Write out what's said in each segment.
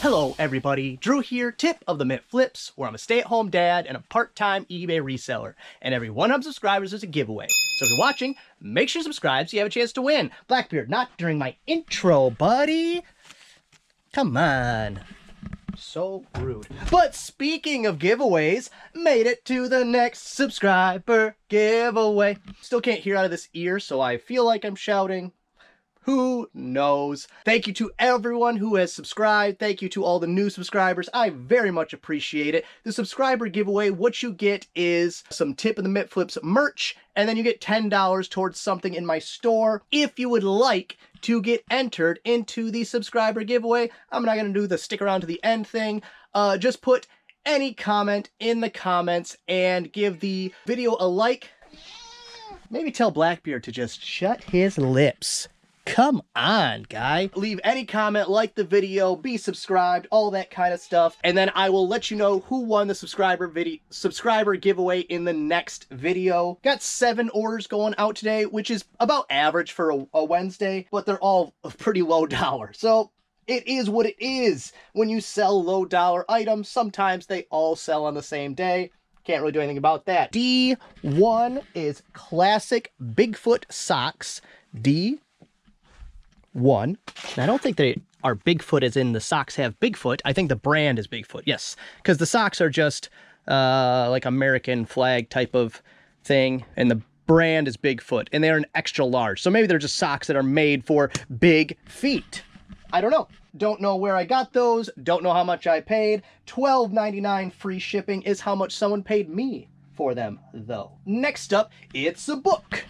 Hello everybody, Drew here, tip of the Mint Flips, where I'm a stay-at-home dad and a part-time eBay reseller, and every 100 subscribers is a giveaway. So if you're watching, make sure you subscribe so you have a chance to win. Blackbeard, not during my intro, buddy. Come on. So rude. But speaking of giveaways, made it to the next subscriber giveaway. Still can't hear out of this ear, so I feel like I'm shouting. Who knows? Thank you to everyone who has subscribed. Thank you to all the new subscribers. I very much appreciate it. The subscriber giveaway, what you get is some Tip of the Mint Flips merch, and then you get $10 towards something in my store. If you would like to get entered into the subscriber giveaway, I'm not going to do the stick around to the end thing. Just put any comment in the comments and give the video a like. Maybe tell Blackbeard to just shut his lips. Come on, guy. Leave any comment, like the video, be subscribed, all that kind of stuff. And then I will let you know who won the subscriber giveaway in the next video. Got 7 orders going out today, which is about average for a Wednesday, but they're all pretty low dollar. So it is what it is. When you sell low dollar items, sometimes they all sell on the same day. Can't really do anything about that. D1 is classic Bigfoot socks. D1. And I don't think they are Bigfoot as in the socks have Bigfoot. I think the brand is Bigfoot, yes. Because the socks are just like American flag type of thing. And the brand is Bigfoot. And they're an extra large. So maybe they're just socks that are made for big feet. I don't know. Don't know where I got those. Don't know how much I paid. $12.99 free shipping is how much someone paid me for them, though. Next up, it's a book.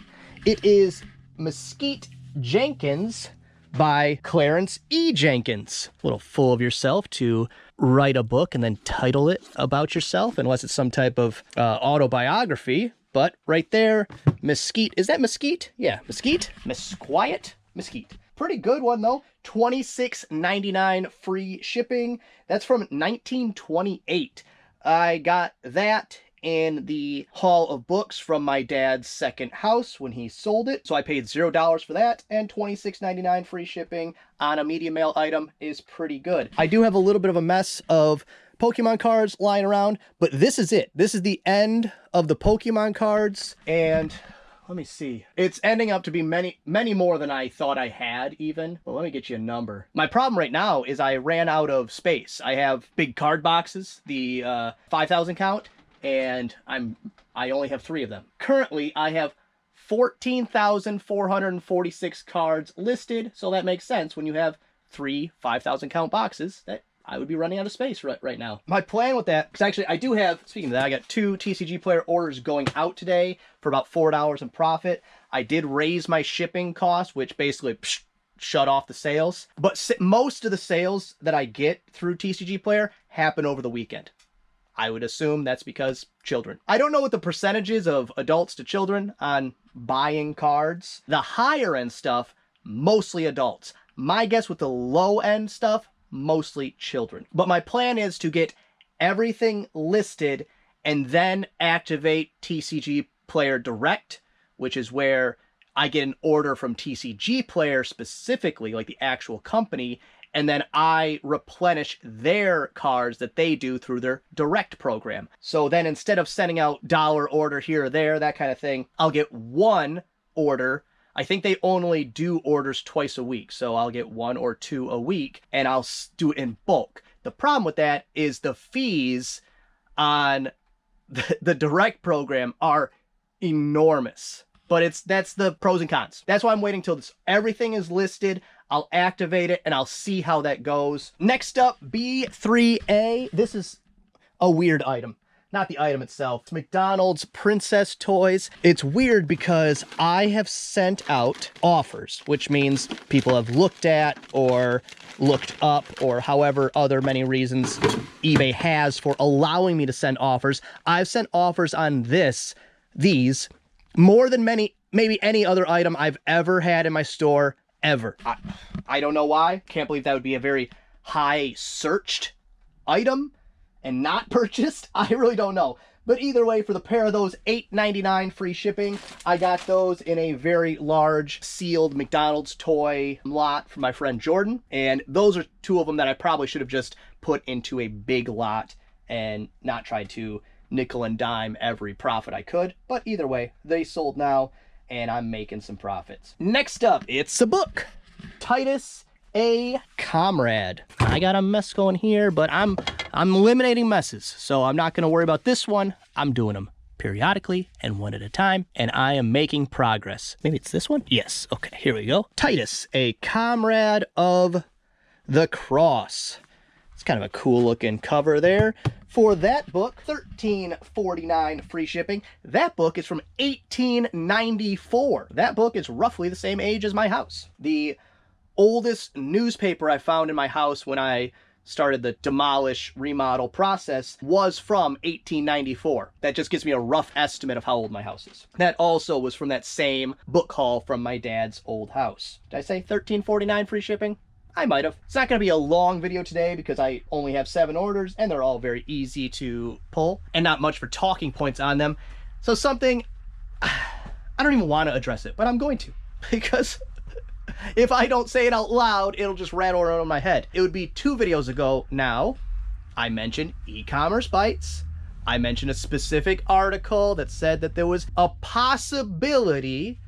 It is Mesquite Jenkins by Clarence E. Jenkins. A little full of yourself to write a book and then title it about yourself, unless it's some type of autobiography. But right there, Mesquite. Is that Mesquite? Yeah, Mesquite? Mesquiet? Mesquite. Pretty good one, though. $26.99 free shipping. That's from 1928. I got that in the haul of books from my dad's second house when he sold it. So I paid $0 for that, and $26.99 free shipping on a media mail item is pretty good. I do have a little bit of a mess of Pokemon cards lying around, but this is it. This is the end of the Pokemon cards, and let me see. It's ending up to be many more than I thought I had even. Well, let me get you a number. My problem right now is I ran out of space. I have big card boxes, the 5,000 count, and I only have 3 of them. Currently, I have 14,446 cards listed, so that makes sense when you have 3 5,000 count boxes that I would be running out of space right now. My plan with that, because actually I do have, speaking of that, I got 2 TCG player orders going out today for about $4 in profit. I did raise my shipping costs, which basically shut off the sales. But most of the sales that I get through TCG player happen over the weekend. I would assume that's because children. I don't know what the percentage is of adults to children on buying cards. The higher end stuff, mostly adults. My guess with the low end stuff, mostly children. But my plan is to get everything listed and then activate TCG Player Direct, which is where I get an order from TCG Player specifically, like the actual company, and then I replenish their cards that they do through their direct program. So then instead of sending out dollar order here or there, that kind of thing, I'll get 1 order. I think they only do orders twice a week, so I'll get 1 or 2 a week, and I'll do it in bulk. The problem with that is the fees on the direct program are enormous. But that's the pros and cons. That's why I'm waiting till everything is listed. I'll activate it, and I'll see how that goes. Next up, B3A. This is a weird item. Not the item itself. It's McDonald's Princess Toys. It's weird because I have sent out offers, which means people have looked at or looked up or however other many reasons eBay has for allowing me to send offers. I've sent offers on these, more than maybe any other item I've ever had in my store, ever. I don't know why. Can't believe that would be a very high searched item and not purchased. I really don't know. But either way, for the pair of those, $8.99 free shipping. I got those in a very large sealed McDonald's toy lot from my friend Jordan. And those are two of them that I probably should have just put into a big lot and not tried to nickel and dime every profit I could. But either way, they sold now and I'm making some profits. Next up, it's a book. Titus, a Comrade. I got a mess going here, but I'm eliminating messes, so I'm not going to worry about this one. I'm doing them periodically and one at a time, and I am making progress. Maybe it's this one? Yes. Okay, here we go. Titus, a Comrade of the Cross. It's kind of a cool looking cover there. For that book, $13.49 free shipping. That book is from 1894. That book is roughly the same age as my house. The oldest newspaper I found in my house when I started the demolish remodel process was from 1894. That just gives me a rough estimate of how old my house is. That also was from that same book haul from my dad's old house. Did I say $13.49 free shipping? I might have. It's not going to be a long video today because I only have 7 orders and they're all very easy to pull and not much for talking points on them. So something, I don't even want to address it, but I'm going to, because if I don't say it out loud, it'll just rattle around in my head. It would be 2 videos ago now, I mentioned e-commerce bites. I mentioned a specific article that said that there was a possibility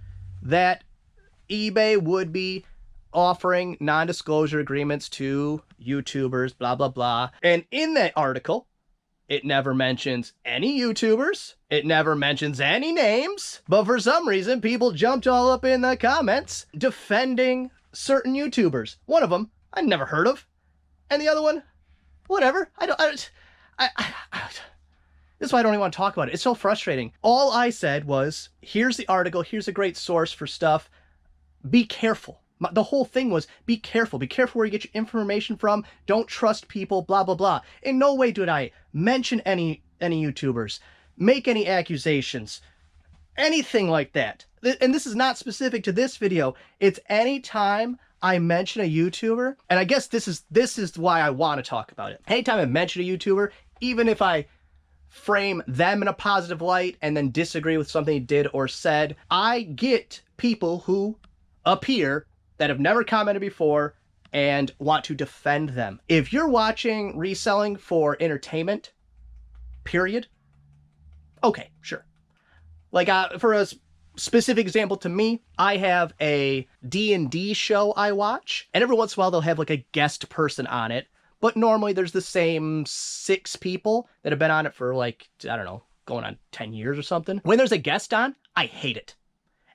that eBay would be offering non-disclosure agreements to YouTubers, blah, blah, blah. And in that article, it never mentions any YouTubers. It never mentions any names. But for some reason, people jumped all up in the comments defending certain YouTubers. One of them I never heard of. And the other one, whatever. This is why I don't even want to talk about it. It's so frustrating. All I said was, here's the article. Here's a great source for stuff. Be careful. The whole thing was, be careful. Be careful where you get your information from. Don't trust people, blah, blah, blah. In no way did I mention any YouTubers, make any accusations, anything like that. And this is not specific to this video. It's any time I mention a YouTuber, and I guess this is why I want to talk about it. Anytime I mention a YouTuber, even if I frame them in a positive light and then disagree with something he did or said, I get people who appear that have never commented before and want to defend them. If you're watching Reselling for entertainment, period, okay, sure. Like for a specific example to me, I have a D&D show I watch, and every once in a while they'll have like a guest person on it, but normally there's the same 6 people that have been on it for like, I don't know, going on 10 years or something. When there's a guest on, I hate it.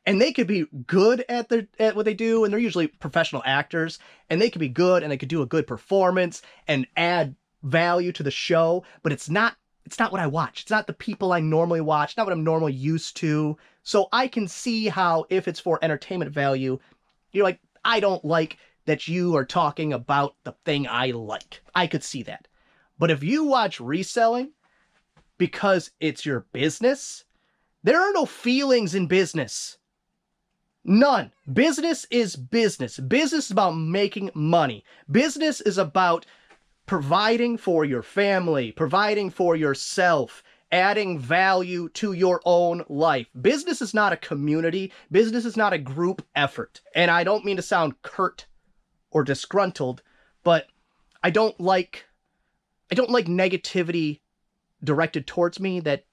And they could be good at what they do, and they're usually professional actors, and they could be good, and they could do a good performance and add value to the show, but it's not what I watch. It's not the people I normally watch, it's not what I'm normally used to. So I can see how, if it's for entertainment value, you're like, I don't like that you are talking about the thing I like. I could see that. But if you watch Reselling because it's your business, there are no feelings in business. None. Business is business. Business is about making money. Business is about providing for your family, providing for yourself, adding value to your own life. Business is not a community. Business is not a group effort. And I don't mean to sound curt or disgruntled, but I don't like negativity directed towards me that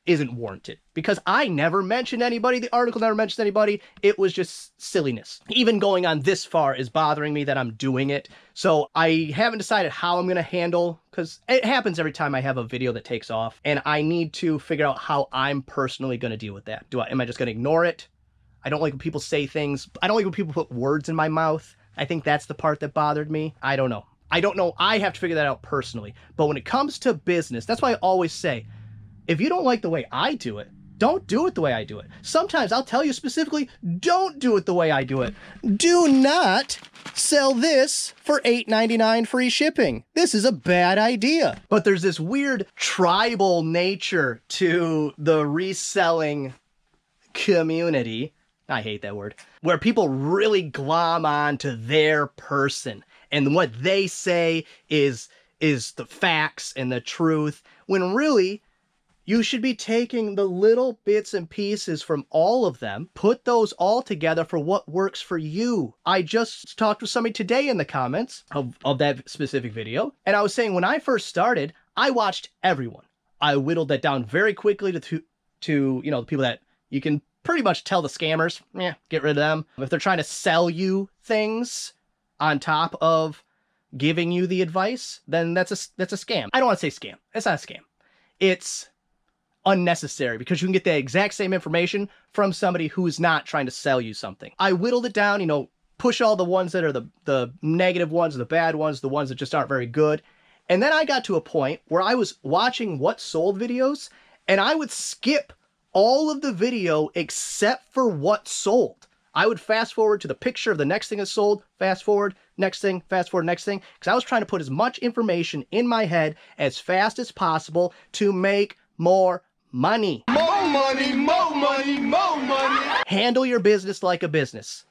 isn't warranted, because I never mentioned anybody. The article never mentioned anybody. It was just silliness. Even going on this far is bothering me that I'm doing it. So I haven't decided how I'm going to handle, because it happens every time I have a video that takes off, and I need to figure out how I'm personally going to deal with that. Am I just going to ignore it? I don't like when people say things. I don't like when people put words in my mouth. I think that's the part that bothered me. I don't know. I have to figure that out personally. But when it comes to business, that's why I always say, if you don't like the way I do it, don't do it the way I do it. Sometimes I'll tell you specifically, don't do it the way I do it. Do not sell this for $8.99 free shipping. This is a bad idea. But there's this weird tribal nature to the reselling community. I hate that word. Where people really glom on to their person. And what they say is the facts and the truth. When really, You should be taking the little bits and pieces from all of them, put those all together for what works for you. I just talked with somebody today in the comments of that specific video, and I was saying when I first started, I watched everyone. I whittled that down very quickly to you know, the people that you can pretty much tell the scammers, get rid of them. If they're trying to sell you things on top of giving you the advice, then that's a scam. I don't want to say scam. It's not a scam. It's unnecessary because you can get the exact same information from somebody who is not trying to sell you something. I whittled it down, you know, push all the ones that are the negative ones, the bad ones, the ones that just aren't very good. And then I got to a point where I was watching what sold videos, and I would skip all of the video except for what sold. I would fast forward to the picture of the next thing that sold, fast forward, next thing, fast forward, next thing, because I was trying to put as much information in my head as fast as possible to make more money. More money, more money, more money. Handle your business like a business.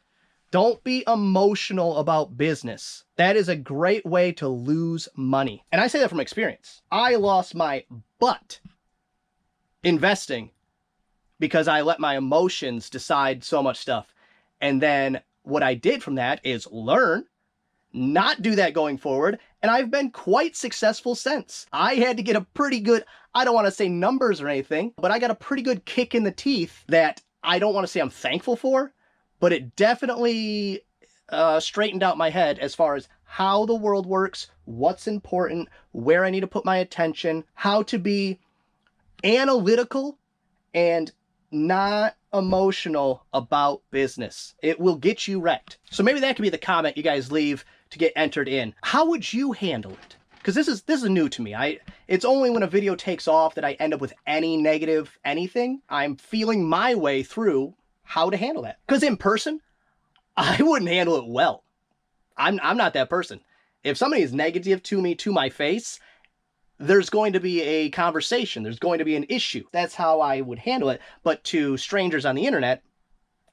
Don't be emotional about business. That is a great way to lose money. And I say that from experience. I lost my butt investing because I let my emotions decide so much stuff. And then what I did from that is learn, not do that going forward, and I've been quite successful since. I had to get a pretty good, I don't want to say numbers or anything, but I got a pretty good kick in the teeth that I don't want to say I'm thankful for, but it definitely straightened out my head as far as how the world works, what's important, where I need to put my attention, how to be analytical and not emotional about business. It will get you wrecked. So maybe that could be the comment you guys leave to get entered in. How would you handle it? Because this is new to me. It's only when a video takes off that I end up with any negative anything. I'm feeling my way through how to handle that. Because in person, I wouldn't handle it well. I'm not that person. If somebody is negative to me to my face, there's going to be a conversation. There's going to be an issue. That's how I would handle it. But to strangers on the internet,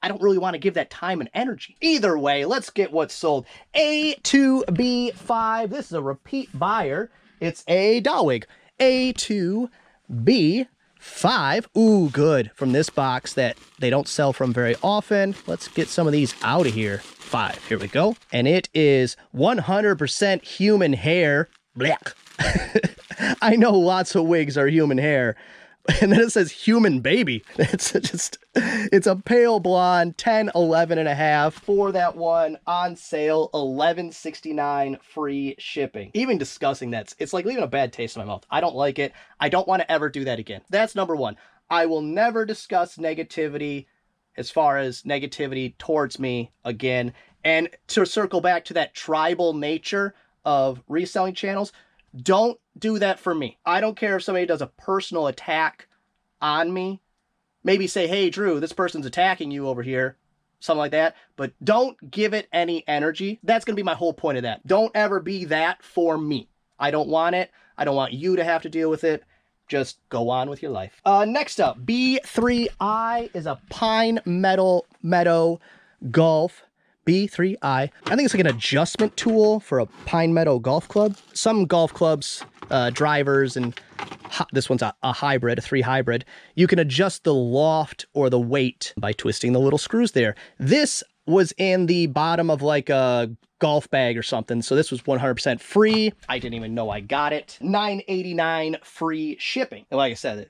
I don't really want to give that time and energy. Either way, let's get what's sold. A2B5. This is a repeat buyer. It's a doll wig. A2B5. Ooh, good. From this box that they don't sell from very often. Let's get some of these out of here. 5. Here we go. And it is 100% human hair. Blech. I know lots of wigs are human hair. And then it says human baby. It's a pale blonde, 10, 11 and a half for that one on sale, $11.69 free shipping. Even discussing that, it's like leaving a bad taste in my mouth. I don't like it. I don't want to ever do that again. That's number one. I will never discuss negativity as far as negativity towards me again. And to circle back to that tribal nature of reselling channels, don't do that for me. I don't care if somebody does a personal attack on me. Maybe say, hey, Drew, this person's attacking you over here. Something like that. But don't give it any energy. That's going to be my whole point of that. Don't ever be that for me. I don't want it. I don't want you to have to deal with it. Just go on with your life. Next up, B3I is a Pine Meadow Golf. B3I. I think it's like an adjustment tool for a Pine Meadow golf club. Some golf clubs, drivers, and this one's a hybrid, a 3 hybrid. You can adjust the loft or the weight by twisting the little screws there. This was in the bottom of like a golf bag or something, so this was 100% free. I didn't even know I got it. $9.89 free shipping. And like I said,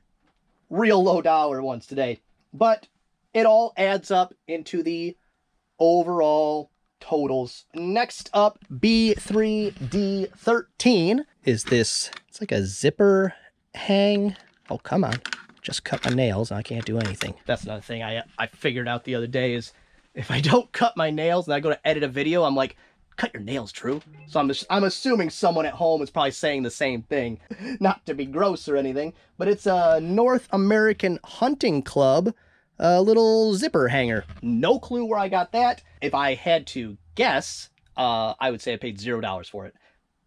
real low dollar ones today. But it all adds up into the overall totals. Next up, B3D13 is this. It's like a zipper hang. Oh, come on. Just cut my nails. I can't do anything. That's another thing I figured out the other day is if I don't cut my nails and I go to edit a video, I'm like, cut your nails, Drew. So I'm assuming someone at home is probably saying the same thing. Not to be gross or anything, but it's a North American Hunting Club a little zipper hanger. No clue where I got that. If I had to guess, I would say I paid $0 for it.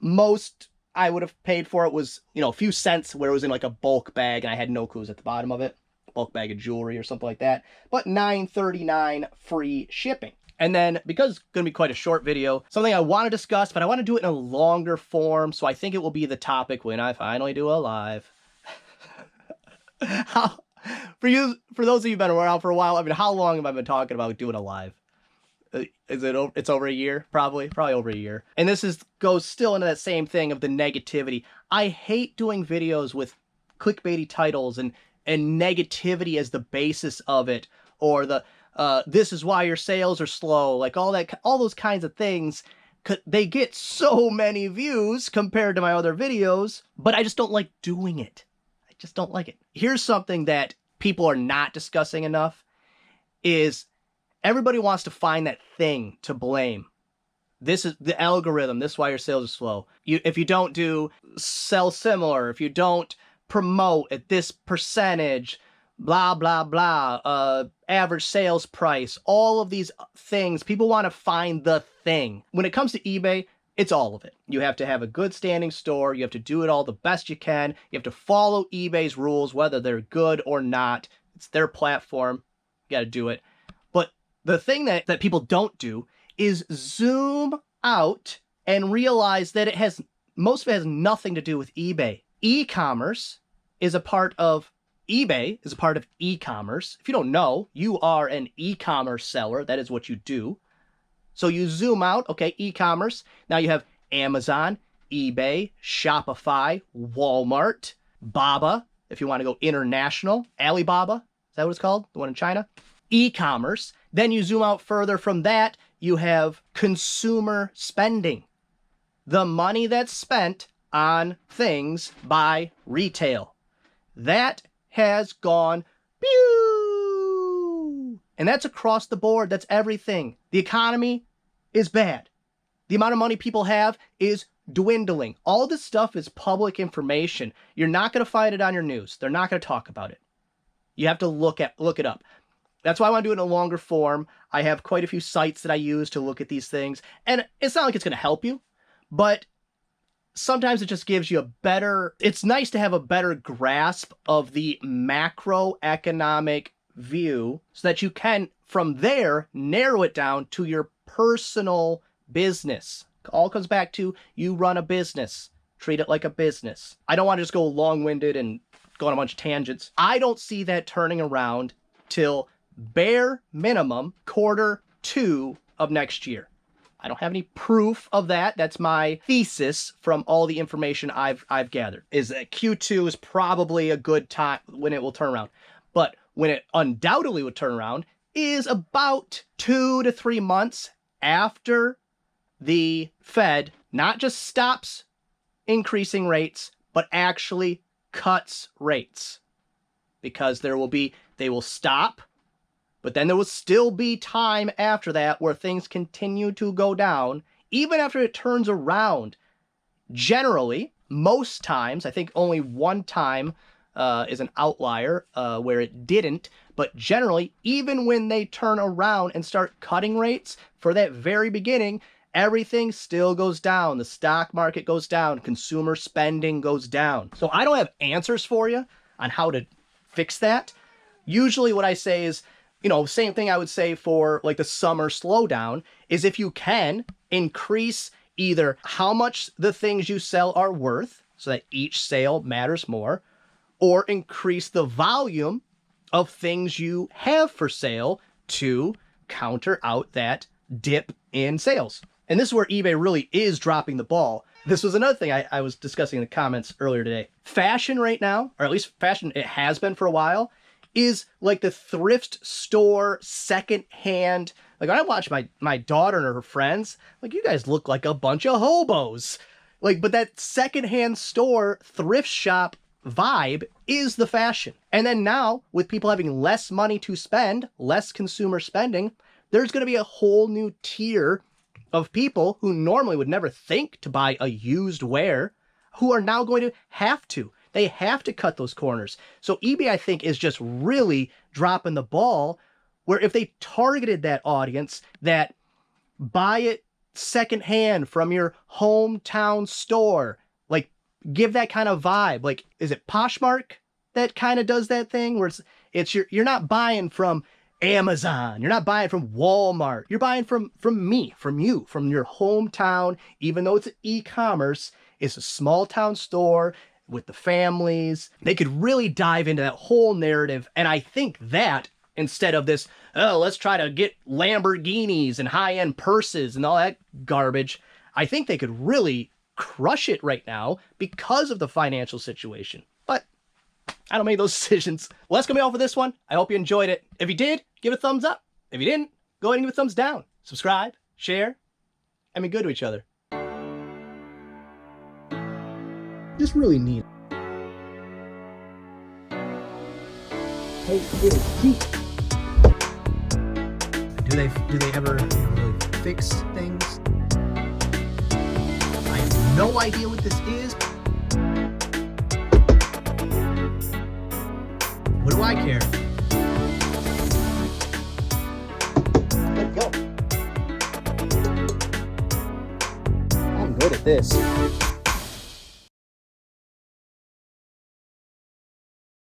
Most I would have paid for it was, you know, a few cents where it was in like a bulk bag and I had no clues at the bottom of it. Bulk bag of jewelry or something like that. But $9.39 free shipping. And then, because it's going to be quite a short video, something I want to discuss, but I want to do it in a longer form, so I think it will be the topic when I finally do a live. How, for those of you who've been around for a while, I mean, how long have I been talking about doing a live? It's over a year, probably over a year. And this goes still into that same thing of the negativity. I hate doing videos with clickbaity titles and negativity as the basis of it, or the this is why your sales are slow, like all those kinds of things. They get so many views compared to my other videos, but I just don't like doing it. I just don't like it. Here's something that people are not discussing enough is everybody wants to find that thing to blame. This is the algorithm. This is why your sales are slow. If you don't sell similar, if you don't promote at this percentage, blah, blah, blah, average sales price, all of these things, people want to find the thing. When it comes to eBay, it's all of it. You have to have a good standing store. You have to do it all the best you can. You have to follow eBay's rules, whether they're good or not. It's their platform. You got to do it. But the thing that people don't do is zoom out and realize that most of it has nothing to do with eBay. E-commerce is a part of eBay, is a part of e-commerce. If you don't know, you are an e-commerce seller. That is what you do. So you zoom out, okay, e-commerce. Now you have Amazon, eBay, Shopify, Walmart, Baba, if you want to go international, Alibaba, is that what it's called? The one in China? E-commerce. Then you zoom out further from that, you have consumer spending. The money that's spent on things by retail. That has gone pew! And that's across the board. That's everything. The economy is bad. The amount of money people have is dwindling. All this stuff is public information. You're not going to find it on your news. They're not going to talk about it. You have to look it up. That's why I want to do it in a longer form. I have quite a few sites that I use to look at these things. And it's not like it's going to help you, but sometimes it just gives you it's nice to have a better grasp of the macroeconomic view so that you can, from there, narrow it down to your personal business. It all comes back to you run a business. Treat it like a business. I don't want to just go long-winded and go on a bunch of tangents. I don't see that turning around till bare minimum Q2 of next year. I don't have any proof of that. That's my thesis from all the information I've gathered, is that Q2 is probably a good time when it will turn around. But when it undoubtedly would turn around is about 2 to 3 months after the Fed not just stops increasing rates, but actually cuts rates. Because they will stop, but then there will still be time after that where things continue to go down, even after it turns around. Generally, most times, I think only one time is an outlier where it didn't, but generally, even when they turn around and start cutting rates, for that very beginning, everything still goes down. The stock market goes down. Consumer spending goes down. So I don't have answers for you on how to fix that. Usually what I say is, same thing I would say for like the summer slowdown is if you can increase either how much the things you sell are worth so that each sale matters more, or increase the volume of things you have for sale to counter out that dip in sales. And this is where eBay really is dropping the ball. This was another thing I was discussing in the comments earlier today. Fashion right now, or at least fashion, it has been for a while, is like the thrift store secondhand. Like when I watch my daughter and her friends, like, you guys look like a bunch of hobos. Like, but that secondhand store thrift shop vibe is the fashion. And then now with people having less money to spend, less consumer spending, there's going to be a whole new tier of people who normally would never think to buy a used wear, who are now going to have to. They have to cut those corners. So eBay, I think, is just really dropping the ball, where if they targeted that audience that buy it secondhand from your hometown store, like give that kind of vibe. Like, is it Poshmark that kind of does that thing where you're not buying from Amazon, you're not buying from Walmart, you're buying from me, from you, from your hometown, even though it's e-commerce, it's a small town store with the families. They could really dive into that whole narrative. And I think that instead of this, oh, let's try to get Lamborghinis and high-end purses and all that garbage, I think they could really crush it right now because of the financial situation. But I don't make those decisions. Well, that's going to be all for this one. I hope you enjoyed it. If you did, give it a thumbs up. If you didn't, go ahead and give it a thumbs down. Subscribe, share, and be good to each other. Just really neat. Hey, do they ever really fix things? I have no idea what this is. What do I care? Let go. I'm good at this.